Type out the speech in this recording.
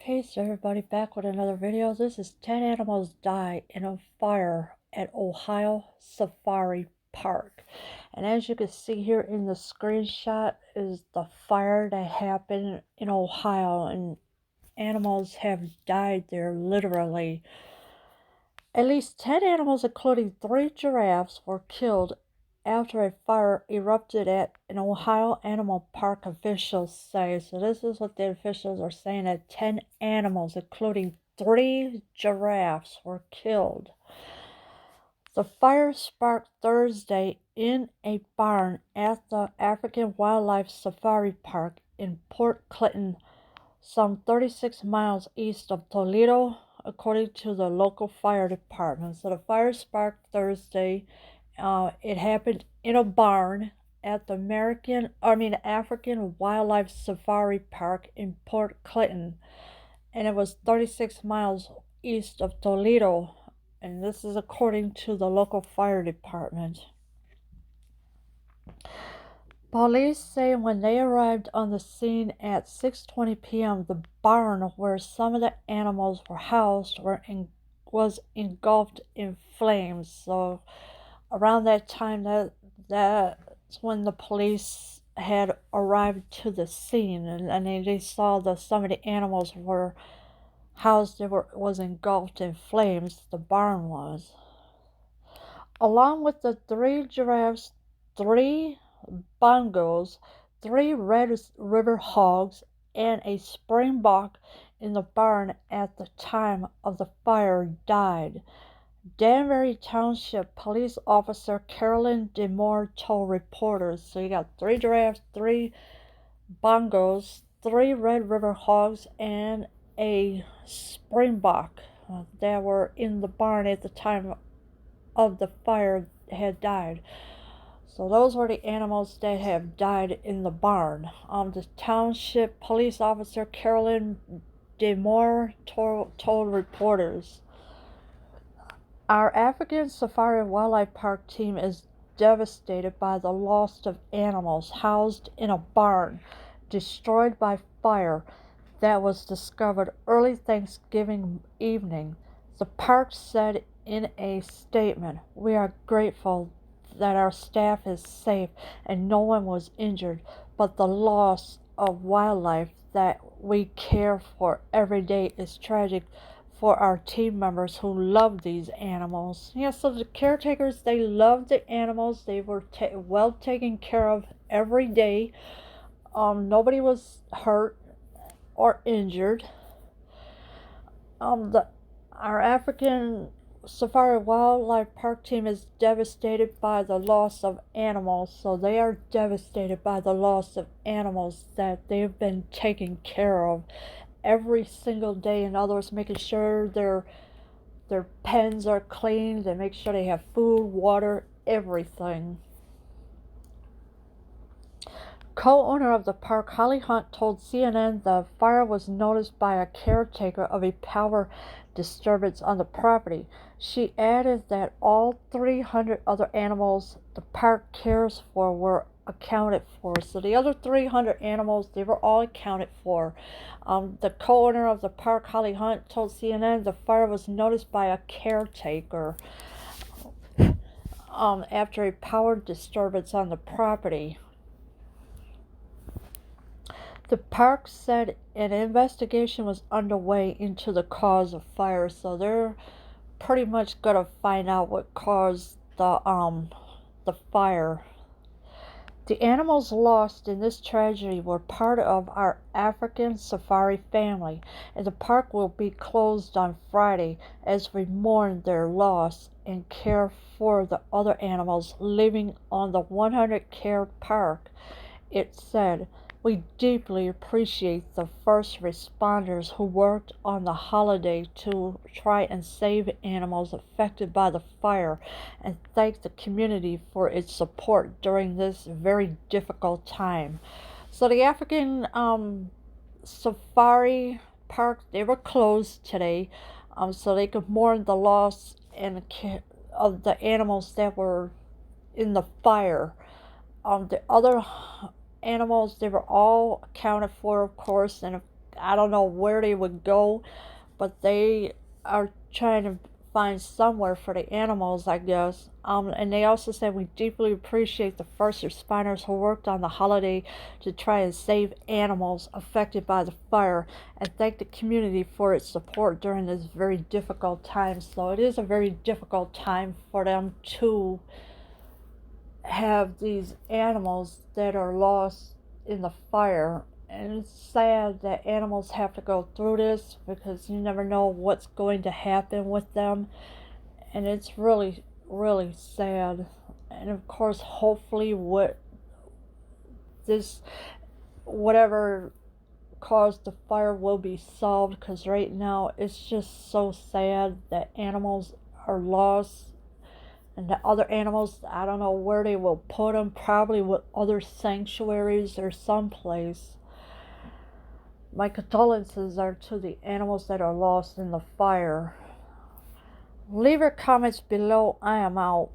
Okay, so everybody back with another video. This is 10 animals die in a fire at Ohio Safari Park. And as you can see here in the screenshot is the fire that happened in Ohio, and animals have died there literally. At least 10 animals, including 3 giraffes, were killed after a fire erupted at an Ohio Animal Park, officials say. So this is what the officials are saying, that 10 animals, including 3 giraffes, were killed. The fire sparked Thursday in a barn at the African Wildlife Safari Park in Port Clinton, some 36 miles east of Toledo, according to the local fire department. So the fire sparked Thursday. It happened in a barn at the African Wildlife Safari Park in Port Clinton, and it was 36 miles east of Toledo, and this is according to the local fire department. Police say when they arrived on the scene at 6:20 p.m., the barn where some of the animals were housed was engulfed in flames. So around that time, that's when the police had arrived to the scene, and they saw some of the animals were housed. Was engulfed in flames. The barn was, along with the 3 giraffes, 3 bongos, 3 Red River hogs, and a springbok in the barn at the time of the fire died. Danbury Township Police Officer Carolyn DeMoore told reporters. So you got 3 giraffes, 3 bongos, 3 Red River hogs, and a springbok that were in the barn at the time of the fire had died. So those were the animals that have died in the barn. The township police officer Carolyn DeMoore told reporters, "Our African Safari Wildlife Park team is devastated by the loss of animals housed in a barn destroyed by fire that was discovered early Thanksgiving evening," the park said in a statement. "We are grateful that our staff is safe and no one was injured, but the loss of wildlife that we care for every day is tragic for our team members who love these animals." Yeah, so the caretakers, they loved the animals. They were well taken care of every day. Nobody was hurt or injured. Our African Safari Wildlife Park team is devastated by the loss of animals. So they are devastated by the loss of animals that they've been taking care of every single day. In other words, making sure their pens are clean, they make sure they have food, water, everything. Co-owner of the park, Holly Hunt, told CNN the fire was noticed by a caretaker of a power disturbance on the property. She added that all 300 other animals the park cares for were accounted for. So the other 300 animals, they were all accounted for. The co-owner of the park, Holly Hunt, told CNN the fire was noticed by a caretaker after a power disturbance on the property. The park said an investigation was underway into the cause of fire, so they're pretty much gonna find out what caused the fire. The animals lost in this tragedy were part of our African safari family, and the park will be closed on Friday as we mourn their loss and care for the other animals living on the 100-acre park. It said, "We deeply appreciate the first responders who worked on the holiday to try and save animals affected by the fire, and thank the community for its support during this very difficult time." So the African Safari Park, they were closed today, so they could mourn the loss of the animals that were in the fire. The other animals, they were all accounted for, of course, and I don't know where they would go, but they are trying to find somewhere for the animals, I guess. And they also said we deeply appreciate the first responders who worked on the holiday to try and save animals affected by the fire, and thank the community for its support during this very difficult time. So it is a very difficult time for them to have these animals that are lost in the fire. And it's sad that animals have to go through this because you never know what's going to happen with them. And it's really, really sad. And of course, hopefully, this, whatever caused the fire will be solved, because right now it's just so sad that animals are lost. And the other animals, I don't know where they will put them, probably with other sanctuaries or someplace. My condolences are to the animals that are lost in the fire. Leave your comments below. I am out.